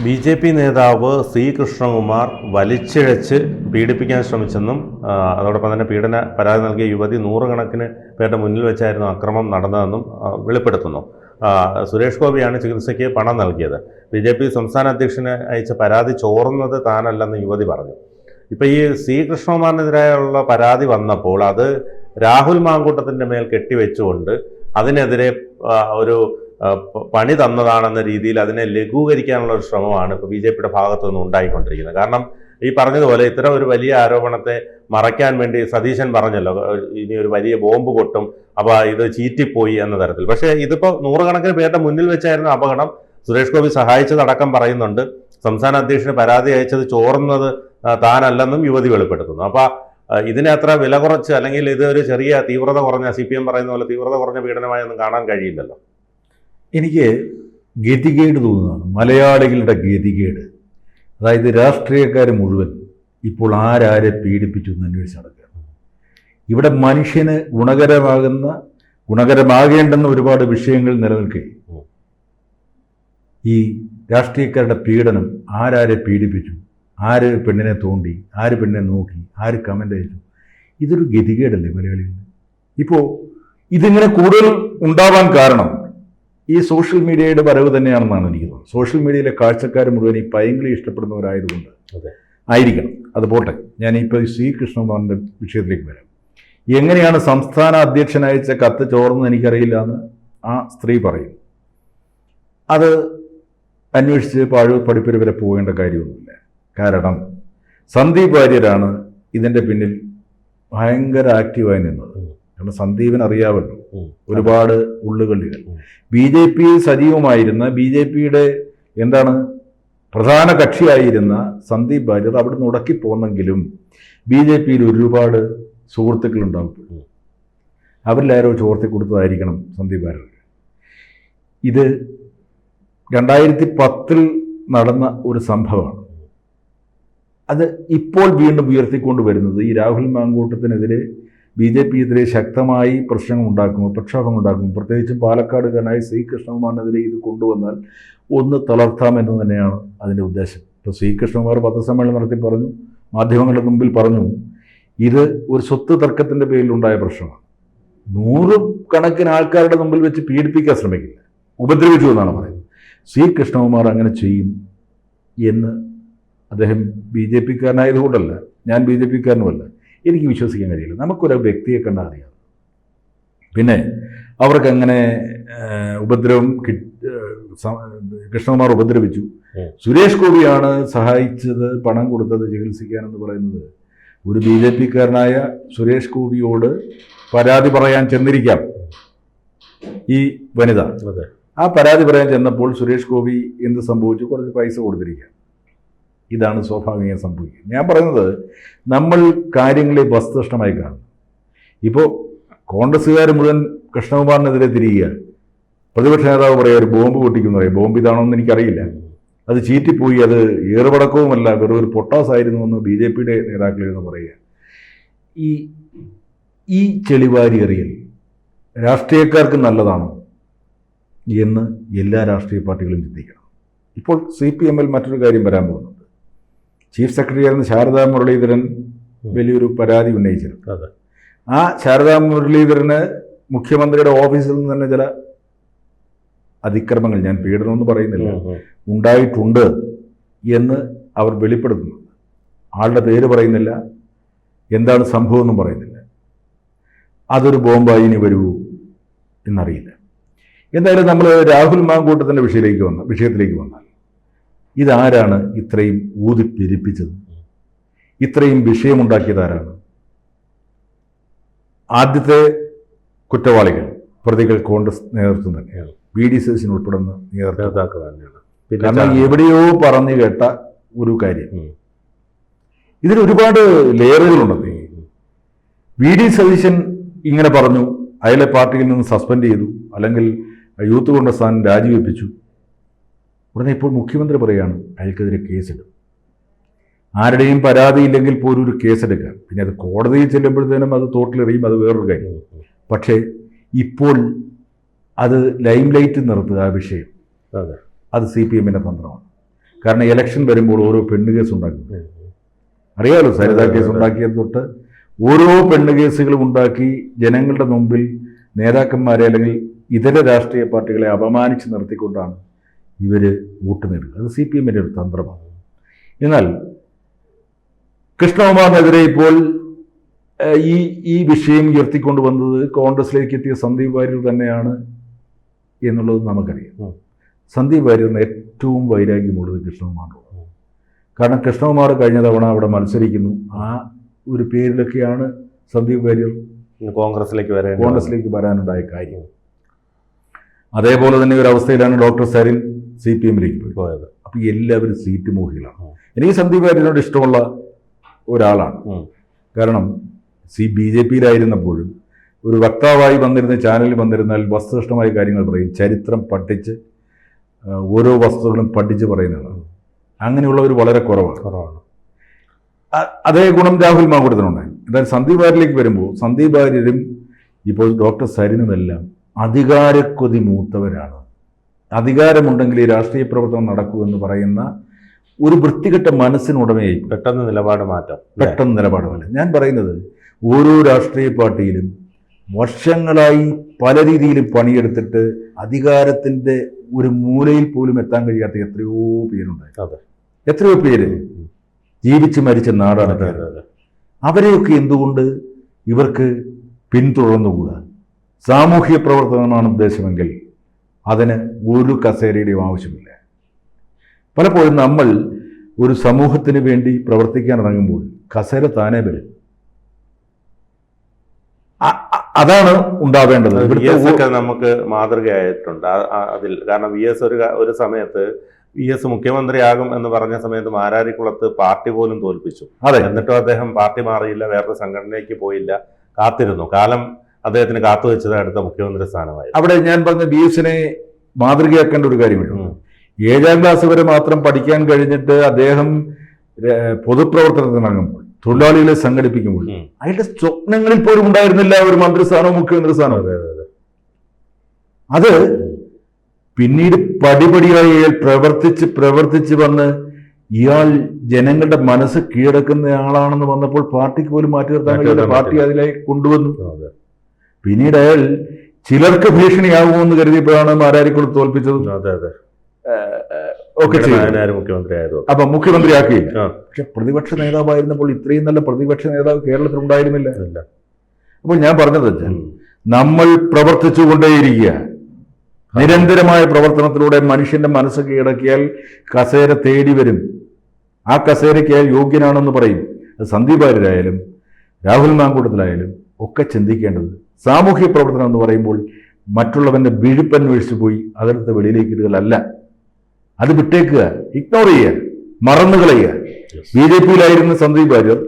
BJP. നേതാവ് C Krishnakumar വലിച്ചിഴച്ച് പീഡിപ്പിക്കാൻ ശ്രമിച്ചെന്നും അതോടൊപ്പം തന്നെ പീഡന പരാതി നൽകിയ യുവതി നൂറുകണക്കിന് പേരുടെ മുന്നിൽ വെച്ചായിരുന്നു അക്രമം നടന്നതെന്നും വെളിപ്പെടുത്തുന്നു. സുരേഷ് ഗോപിയാണ് ചികിത്സയ്ക്ക് പണം നൽകിയത്. ബി.ജെ.പി. സംസ്ഥാന അധ്യക്ഷന് അയച്ച പരാതി ചോർന്നത് താനല്ലെന്ന് യുവതി പറഞ്ഞു. ഇപ്പോൾ ഈ സി കൃഷ്ണകുമാറിനെതിരായുള്ള പരാതി വന്നപ്പോൾ അത് രാഹുൽ മാങ്കൂട്ടത്തിൻ്റെ മേൽ കെട്ടിവെച്ചുകൊണ്ട് അതിനെതിരെ ഒരു പണി തന്നതാണെന്ന രീതിയിൽ അതിനെ ലഘൂകരിക്കാനുള്ള ഒരു ശ്രമമാണ് ഇപ്പോൾ ബി.ജെ.പിയുടെ ഭാഗത്തു നിന്ന് ഉണ്ടായിക്കൊണ്ടിരിക്കുന്നത്. കാരണം ഈ പറഞ്ഞതുപോലെ ഇത്തരം ഒരു വലിയ ആരോപണത്തെ മറയ്ക്കാൻ വേണ്ടി സതീശൻ പറഞ്ഞല്ലോ, ഇനി ഒരു വലിയ ബോംബ് പൊട്ടും, അപ്പോൾ ഇത് ചീറ്റിപ്പോയി എന്ന തരത്തിൽ. പക്ഷേ ഇതിപ്പോൾ നൂറുകണക്കിന് പേരുടെ മുന്നിൽ വെച്ചായിരുന്നു അപകടം. സുരേഷ് ഗോപി സഹായിച്ചതടക്കം പറയുന്നുണ്ട്. സംസ്ഥാന അധ്യക്ഷന് പരാതി അയച്ചത് ചോർന്നത് താനല്ലെന്നും യുവതി വെളിപ്പെടുത്തുന്നു. അപ്പോൾ ഇതിനെ അത്ര വില കുറച്ച്, അല്ലെങ്കിൽ ഇതൊരു ചെറിയ തീവ്രത കുറഞ്ഞ CPM പറയുന്ന പോലെ തീവ്രത കുറഞ്ഞ പീഡനമായൊന്നും കാണാൻ കഴിയില്ലല്ലോ. എനിക്ക് ഗതികേട് തോന്നുന്നതാണ്, മലയാളികളുടെ ഗതികേട്. അതായത് രാഷ്ട്രീയക്കാർ മുഴുവൻ ഇപ്പോൾ ആരാരെ പീഡിപ്പിച്ചു എന്ന് അന്വേഷിച്ച് നടക്കുകയാണ്. ഇവിടെ മനുഷ്യന് ഗുണകരമാകേണ്ടെന്ന ഒരുപാട് വിഷയങ്ങൾ നിലനിൽക്കുകയും ഈ രാഷ്ട്രീയക്കാരുടെ പീഡനം, ആരാരെ പീഡിപ്പിച്ചു, ആര് പെണ്ണിനെ തോണ്ടി, ആര് പെണ്ണിനെ നോക്കി, ആര് കമൻ്റ് അയച്ചു, ഇതൊരു ഗതികേടല്ലേ മലയാളികൾ? ഇപ്പോൾ ഇതിങ്ങനെ കൂടുതൽ ഉണ്ടാവാൻ കാരണം ഈ സോഷ്യൽ മീഡിയയുടെ വരവ് തന്നെയാണെന്നാണ് എനിക്ക് തോന്നുന്നത്. സോഷ്യൽ മീഡിയയിലെ കാഴ്ചക്കാർ മുഴുവൻ ഈ പൈങ്കിളി ഇഷ്ടപ്പെടുന്നവരായതുകൊണ്ട് ആയിരിക്കണം. അത് പോട്ടെ, ഞാനിപ്പോൾ സി കൃഷ്ണകുമാറിൻ്റെ വിഷയത്തിലേക്ക് വരാം. എങ്ങനെയാണ് സംസ്ഥാന അധ്യക്ഷൻ അയച്ച കത്ത് ചോർന്നെന്ന് എനിക്കറിയില്ല എന്ന് ആ സ്ത്രീ പറയും. അത് അന്വേഷിച്ച് പാഴൂർ പഠിപ്പുര വരെ പോകേണ്ട കാര്യമൊന്നുമില്ല. കാരണം സന്ദീപ് വാര്യരാണ് ഇതിൻ്റെ പിന്നിൽ ഭയങ്കര ആക്റ്റീവായി നിന്നത്. കാരണം സന്ദീപിന് അറിയാമല്ലോ ഒരുപാട് ഉള്ളുകളികൾ. BJP സജീവമായിരുന്ന, BJPയുടെ പ്രധാന കക്ഷിയായിരുന്ന സന്ദീപ് വാര്യർ അവിടുന്ന് ഉടക്കിപ്പോന്നെങ്കിലും BJPയിൽ ഒരുപാട് സുഹൃത്തുക്കളുണ്ടാവും. അവരിലാരോ ചോർത്തി കൊടുത്തതായിരിക്കണം സന്ദീപ് വാര്യർ. ഇത് 2010 നടന്ന ഒരു സംഭവമാണ്. അത് ഇപ്പോൾ വീണ്ടും ഉയർത്തിക്കൊണ്ട് വരുന്നത് ഈ രാഹുൽ മാങ്കൂട്ടത്തിനെതിരെ BJP-ക്കെതിരെ ശക്തമായി പ്രക്ഷോഭം ഉണ്ടാക്കുമ്പോൾ പ്രത്യേകിച്ചും പാലക്കാടുകാരനായ സി കൃഷ്ണകുമാറിനെതിരെ ഇത് കൊണ്ടുവന്നാൽ ഒന്ന് തളർത്താമെന്ന് തന്നെയാണ് അതിൻ്റെ ഉദ്ദേശം. ഇപ്പോൾ സി കൃഷ്ണകുമാർ പത്രസമ്മേളനം നടത്തി പറഞ്ഞു, മാധ്യമങ്ങളുടെ മുമ്പിൽ പറഞ്ഞു, ഇത് ഒരു സ്വത്ത് തർക്കത്തിൻ്റെ പേരിലുണ്ടായ പ്രശ്നമാണ്. 100 കണക്കിന് ആൾക്കാരുടെ മുമ്പിൽ വെച്ച് പീഡിപ്പിക്കാൻ ശ്രമിക്കില്ല, ഉപദ്രവിച്ചു എന്നാണ് പറയുന്നത്. സി കൃഷ്ണകുമാർ അങ്ങനെ ചെയ്യും എന്ന് അദ്ദേഹം BJP-ക്കാരനായതുകൊണ്ടല്ല, ഞാൻ BJP-ക്കാരനുമല്ല, എനിക്ക് വിശ്വസിക്കാൻ കഴിയില്ല. നമുക്കൊരു വ്യക്തിയെ കണ്ടാൽ അറിയാം. പിന്നെ അവർക്കങ്ങനെ ഉപദ്രവം കൃഷ്ണകുമാർ ഉപദ്രവിച്ചു. സുരേഷ് ഗോപിയാണ് സഹായിച്ചത്, പണം കൊടുത്തത് ചികിത്സിക്കാനെന്ന് പറയുന്നത് ഒരു BJP-ക്കാരനായ സുരേഷ് ഗോപിയോട് പരാതി പറയാൻ ചെന്നിരിക്കാം ഈ വനിത. ആ പരാതി പറയാൻ ചെന്നപ്പോൾ സുരേഷ് ഗോപി എന്ത് സംഭവിച്ചു? കുറച്ച് പൈസ കൊടുത്തിരിക്കാം. ഇതാണ് സ്വാഭാവികമായി സംഭവിക്കുന്നത്. ഞാൻ പറയുന്നത്, നമ്മൾ കാര്യങ്ങളെ വസ്തുനിഷ്ഠമായി കാണും. ഇപ്പോൾ കോൺഗ്രസ്സുകാർ മുഴുവൻ കൃഷ്ണകുമാറിനെതിരെ തിരിയുക. പ്രതിപക്ഷ നേതാവ് പറയുക ഒരു ബോംബ് പൊട്ടിക്കുന്നു പറയും. ബോംബ് ഇതാണോന്ന് എനിക്കറിയില്ല, അത് ചീറ്റിപ്പോയി, അത് ഏറുപടക്കവുമല്ല, വെറും ഒരു പൊട്ടാസായിരുന്നു എന്ന് BJP-യുടെ നേതാക്കളിരുന്ന് പറയുക. ഈ ചെളിവാരി എറിയൽ രാഷ്ട്രീയക്കാർക്ക് നല്ലതാണോ എന്ന് എല്ലാ രാഷ്ട്രീയ പാർട്ടികളും ചിന്തിക്കണം. ഇപ്പോൾ CPM-ൽ മറ്റൊരു കാര്യം വരാൻ പോകുന്നുണ്ട്. ചീഫ് സെക്രട്ടറി ആയിരുന്ന ശാരദാ മുരളീധരൻ വലിയൊരു പരാതി ഉന്നയിച്ചിരുന്നു. ആ ശാരദാ മുരളീധരന് മുഖ്യമന്ത്രിയുടെ ഓഫീസിൽ നിന്ന് തന്നെ ചില അതിക്രമങ്ങൾ, ഞാൻ പീഡനമൊന്നും പറയുന്നില്ല, ഉണ്ടായിട്ടുണ്ട് എന്ന് അവർ വെളിപ്പെടുത്തുന്നുണ്ട്. ആളുടെ പേര് പറയുന്നില്ല, എന്താണ് സംഭവമെന്നും പറയുന്നില്ല. അതൊരു ബോംബായി ഇനി വരുമോ എന്നറിയില്ല. എന്തായാലും നമ്മൾ രാഹുൽ മാങ്കൂട്ടത്തിൻ്റെ വിഷയത്തിലേക്ക് വന്നാൽ, ഇതാരാണ് ഇത്രയും ഊതിപ്പെരിപ്പിച്ചത്? ഇത്രയും വിഷയമുണ്ടാക്കിയത് ആരാണ്? ആദ്യത്തെ കുറ്റവാളികൾ, പ്രതികൾ കോൺഗ്രസ് നേതൃത്വം തന്നെയാണ്. VD സതീശൻ ഉൾപ്പെടുന്ന നേതൃത്വം തന്നെയാണ്. കാരണം എവിടെയോ പറഞ്ഞു കേട്ട ഒരു കാര്യം. ഇതിന് ഒരുപാട് ലെയറുകളുണ്ട്. VD സതീശൻ ഇങ്ങനെ പറഞ്ഞു, അയാളെ പാർട്ടിയിൽ നിന്ന് സസ്പെൻഡ് ചെയ്തു, അല്ലെങ്കിൽ യൂത്ത് കോൺഗ്രസ് സ്ഥാനം രാജിവെപ്പിച്ചു. ഉടനെ ഇപ്പോൾ മുഖ്യമന്ത്രി പറയുകയാണ് അയാൾക്കെതിരെ കേസിടും. ആരുടെയും പരാതിയില്ലെങ്കിൽ പോലും ഒരു കേസെടുക്കാം. പിന്നെ അത് കോടതിയിൽ ചെല്ലുമ്പോഴത്തേനും അത് തോട്ടിലെറിയും, അത് വേറൊരു കാര്യം. പക്ഷേ ഇപ്പോൾ അത് ലൈം ലൈറ്റ് നിർത്തുക, ആ വിഷയം, അത് CPM-ൻ്റെ തന്ത്രമാണ്. കാരണം ഇലക്ഷൻ വരുമ്പോൾ ഓരോ പെണ്ണ് കേസ് ഉണ്ടാക്കും. അറിയാമല്ലോ, സരിത കേസ് ഉണ്ടാക്കിയത് തൊട്ട് ഓരോ പെണ്ണ് കേസുകളും ഉണ്ടാക്കി ജനങ്ങളുടെ മുമ്പിൽ നേതാക്കന്മാരെ അല്ലെങ്കിൽ ഇതര രാഷ്ട്രീയ പാർട്ടികളെ അപമാനിച്ച് നിർത്തിക്കൊണ്ടാണ് ഇവർ വോട്ട് നേടുക. അത് CPM-ന്റെ ഒരു തന്ത്രമാണ്. എന്നാൽ കൃഷ്ണകുമാറിനെതിരെ ഇപ്പോൾ ഈ വിഷയം ഉയർത്തിക്കൊണ്ടുവന്നത് കോൺഗ്രസിലേക്ക് എത്തിയ സന്ദീപ് വാര്യർ തന്നെയാണ് എന്നുള്ളത് നമുക്കറിയാം. സന്ദീപ് വാര്യറിന് ഏറ്റവും വൈരാഗ്യമുള്ളത് കൃഷ്ണകുമാറിനോട്. കാരണം കൃഷ്ണകുമാർ കഴിഞ്ഞ തവണ അവിടെ മത്സരിക്കുന്നു. ആ ഒരു പേരിലൊക്കെയാണ് സന്ദീപ് വാര്യർ കോൺഗ്രസിലേക്ക് വരാനുണ്ടായ കാര്യം. അതേപോലെ തന്നെ ഒരു അവസ്ഥയിലാണ് ഡോക്ടർ സരിൻ CPM-ലേക്ക് പോയത്. അപ്പോൾ എല്ലാവരും സീറ്റ് മോഹികളാണ്. എനിക്ക് സന്ദീപ് വാര്യരോട് ഇഷ്ടമുള്ള ഒരാളാണ്. കാരണം BJP-യിലായിരുന്നപ്പോഴും ഒരു വക്താവായി വന്നിരുന്ന ചാനലിൽ വന്നിരുന്നാൽ വസ്തുനിഷ്ഠമായ കാര്യങ്ങൾ പറയും. ചരിത്രം പഠിച്ച് ഓരോ വസ്തുക്കളും പഠിച്ച് പറയുന്നതാണ്. അങ്ങനെയുള്ളവർ വളരെ കുറവാണ്. അതേ ഗുണം രാഹുൽ മാങ്കൂട്ടത്തിനുണ്ടായി. എന്തായാലും സന്ദീപ് വാര്യരിലേക്ക് വരുമ്പോൾ സന്ദീപ് വാര്യരും ഇപ്പോൾ ഡോക്ടർ സരിനുമെല്ലാം അധികാരക്കൊതി മൂത്തവരാണ്. അധികാരമുണ്ടെങ്കിൽ ഈ രാഷ്ട്രീയ പ്രവർത്തനം നടക്കൂ എന്ന് പറയുന്ന ഒരു വൃത്തികെട്ട മനസ്സിനുടമയായി പെട്ടെന്ന് നിലപാട് മാറ്റം. ഞാൻ പറയുന്നത് ഓരോ രാഷ്ട്രീയ പാർട്ടിയിലും വർഷങ്ങളായി പല രീതിയിലും പണിയെടുത്തിട്ട് അധികാരത്തിൻ്റെ ഒരു മൂലയിൽ പോലും എത്താൻ കഴിയാത്ത എത്രയോ പേരുണ്ടായി. എത്രയോ പേര് ജീവിച്ച് മരിച്ച നാടാണ്. അവരെയൊക്കെ എന്തുകൊണ്ട് ഇവർക്ക് പിന്തുടർന്നുകൂടാ? സാമൂഹ്യ പ്രവർത്തനമാണ് ഉദ്ദേശമെങ്കിൽ അതിന് ഒരു കസേരയുടെയും ആവശ്യമില്ല. പലപ്പോഴും നമ്മൾ ഒരു സമൂഹത്തിന് വേണ്ടി പ്രവർത്തിക്കാൻ ഇറങ്ങുമ്പോൾ കസേര താനേ വരും. അതാണ് ഉണ്ടാവേണ്ടത്. നമുക്ക് മാതൃകയായിട്ടുണ്ട് അതിൽ. കാരണം VS ഒരു സമയത്ത് VS മുഖ്യമന്ത്രിയാകും എന്ന് പറഞ്ഞ സമയത്ത് മാരാരിക്കുളത്ത് പാർട്ടി പോലും തോൽപ്പിച്ചു. എന്നിട്ടും അദ്ദേഹം പാർട്ടി മാറിയില്ല, വേറൊരു സംഘടനയ്ക്ക് പോയില്ല, കാത്തിരുന്നു. കാലം അദ്ദേഹത്തിന് കാത്തുവെച്ചത് അടുത്ത മുഖ്യമന്ത്രി സ്ഥാനമായി. അവിടെ ഞാൻ പറഞ്ഞ VS-നെ മാതൃകയാക്കേണ്ട ഒരു കാര്യമുണ്ട്. 7ാം ക്ലാസ് വരെ മാത്രം പഠിക്കാൻ കഴിഞ്ഞിട്ട് അദ്ദേഹം പൊതുപ്രവർത്തനത്തിന് ഇറങ്ങുമ്പോൾ, തൊഴിലാളികളെ സംഘടിപ്പിക്കുമ്പോൾ അയാളുടെ സ്വപ്നങ്ങളിൽ പോലും ഉണ്ടായിരുന്നില്ല ഒരു മന്ത്രിസ്ഥാനവും മുഖ്യമന്ത്രി സ്ഥാനവും. അത് പിന്നീട് പടിപടിയായി അയാൾ പ്രവർത്തിച്ച് വന്ന് ഇയാൾ ജനങ്ങളുടെ മനസ്സ് കീഴടക്കുന്ന ആളാണെന്ന് വന്നപ്പോൾ പാർട്ടിക്ക് പോലും മാറ്റി നിർത്താൻ കഴിയില്ല. പാർട്ടി അതിലേക്ക് കൊണ്ടുവന്നു. പിന്നീട് അയാൾ ചിലർക്ക് ഭീഷണിയാകുമെന്ന് കരുതിയപ്പോഴാണ് മാരാരിക്കുളത്ത് തോൽപ്പിച്ചത്. അപ്പൊ മുഖ്യമന്ത്രിയാക്കിയില്ല. പക്ഷെ പ്രതിപക്ഷ നേതാവായിരുന്നപ്പോൾ ഇത്രയും നല്ല പ്രതിപക്ഷ നേതാവ് കേരളത്തിൽ ഉണ്ടായിരുന്നില്ല. അപ്പോൾ ഞാൻ പറഞ്ഞത് വെച്ചാൽ നമ്മൾ പ്രവർത്തിച്ചുകൊണ്ടേയിരിക്കുക. നിരന്തരമായ പ്രവർത്തനത്തിലൂടെ മനുഷ്യന്റെ മനസ്സ് കീഴടക്കിയാൽ കസേര തേടി വരും. ആ കസേരയ്ക്ക് അയാൾ യോഗ്യനാണെന്ന് പറയും. സന്ദീപ് വാര്യരായാലും രാഹുൽ മാങ്കൂട്ടത്തിലായാലും ഒക്കെ ചിന്തിക്കേണ്ടത് സാമൂഹ്യ പ്രവർത്തനം എന്ന് പറയുമ്പോൾ മറ്റുള്ളവന്റെ വിഴുപ്പന്വേഷിച്ചു പോയി അതെടുത്ത് വെളിയിലേക്ക് ഇടുകയല്ല. അത് വിട്ടേക്കുക, ഇഗ്നോർ ചെയ്യുക, മറന്നുകളയുക. BJP-യിലായിരുന്ന സന്ദീപ് വാര്യർ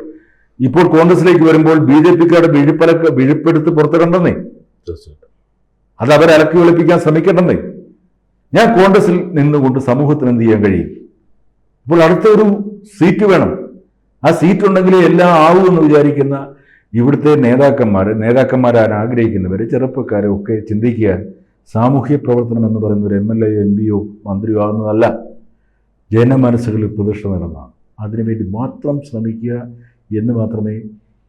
ഇപ്പോൾ കോൺഗ്രസിലേക്ക് വരുമ്പോൾ BJP-ക്കാരുടെ വിഴുപ്പെടുത്ത് പുറത്തിടണ്ടെന്നേ. അത് അവരലക്കി ഒളിപ്പിക്കാൻ ശ്രമിക്കണ്ടെന്നേ. ഞാൻ കോൺഗ്രസിൽ നിന്നുകൊണ്ട് സമൂഹത്തിന് എന്ത് ചെയ്യാൻ കഴിയും? ഇപ്പോൾ അടുത്ത ഒരു സീറ്റ് വേണം. ആ സീറ്റ് ഉണ്ടെങ്കിലേ എല്ലാം ആവുമെന്ന് വിചാരിക്കുന്ന ഇവിടുത്തെ നേതാക്കന്മാരാൻ ആഗ്രഹിക്കുന്നവർ, ചെറുപ്പക്കാരെ ഒക്കെ ചിന്തിക്കുക. സാമൂഹ്യ പ്രവർത്തനം എന്ന് പറയുന്ന ഒരു MLA-യോ MP-യോ മന്ത്രിയോ ആകുന്നതല്ല, ജനമനസ്സുകളിൽ പ്രതിഷ്ഠ നേടുന്നതാണ്. അതിനുവേണ്ടി മാത്രം ശ്രമിക്കുക എന്ന് മാത്രമേ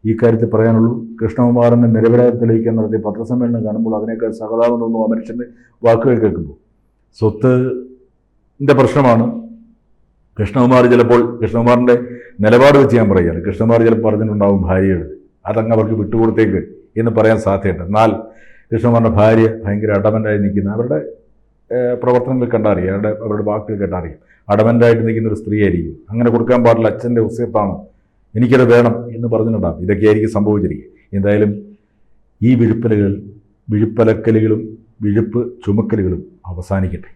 ഈ കാര്യത്തിൽ പറയാനുള്ളൂ. കൃഷ്ണകുമാറിനെ നിരപരാധി തെളിയിക്കാൻ നടത്തിയ പത്രസമ്മേളനം കാണുമ്പോൾ അതിനേക്കാൾ സഹതാപം തോന്നുന്നു. ആ മനുഷ്യൻ്റെ വാക്കുകൾ കേൾക്കുമ്പോൾ സ്വത്തിൻ്റെ പ്രശ്നമാണ്. കൃഷ്ണകുമാറിൻ്റെ നിലപാട് വെച്ച് ഞാൻ പറയുകയാണ്. കൃഷ്ണകുമാർ ചിലപ്പോൾ പറഞ്ഞിട്ടുണ്ടാവും ഭാര്യയോട് അതങ്ങ് അവർക്ക് വിട്ടുകൊടുത്തേക്ക് എന്ന് പറയാൻ സാധ്യതയുണ്ട്. എന്നാൽ കൃഷ്ണകുമാറിൻ്റെ ഭാര്യ ഭയങ്കര അടമൻ്റായി നിൽക്കുന്ന, അവരുടെ പ്രവർത്തനങ്ങൾ കണ്ടറിയാം, അവരുടെ വാക്കുകൾ കേട്ടറിയാം, അടമൻ്റായിട്ട് നിൽക്കുന്ന ഒരു സ്ത്രീ ആയിരിക്കും. അങ്ങനെ കൊടുക്കാൻ പാടില്ല, അച്ഛൻ്റെ ഉസ്യത്താണ്, എനിക്കത് വേണം എന്ന് പറഞ്ഞിട്ടുണ്ടാകും. ഇതൊക്കെയായിരിക്കും സംഭവിച്ചിരിക്കുക. എന്തായാലും ഈ വിഴുപ്പലക്കലുകളും വിഴുപ്പ് ചുമക്കലുകളും അവസാനിക്കട്ടെ.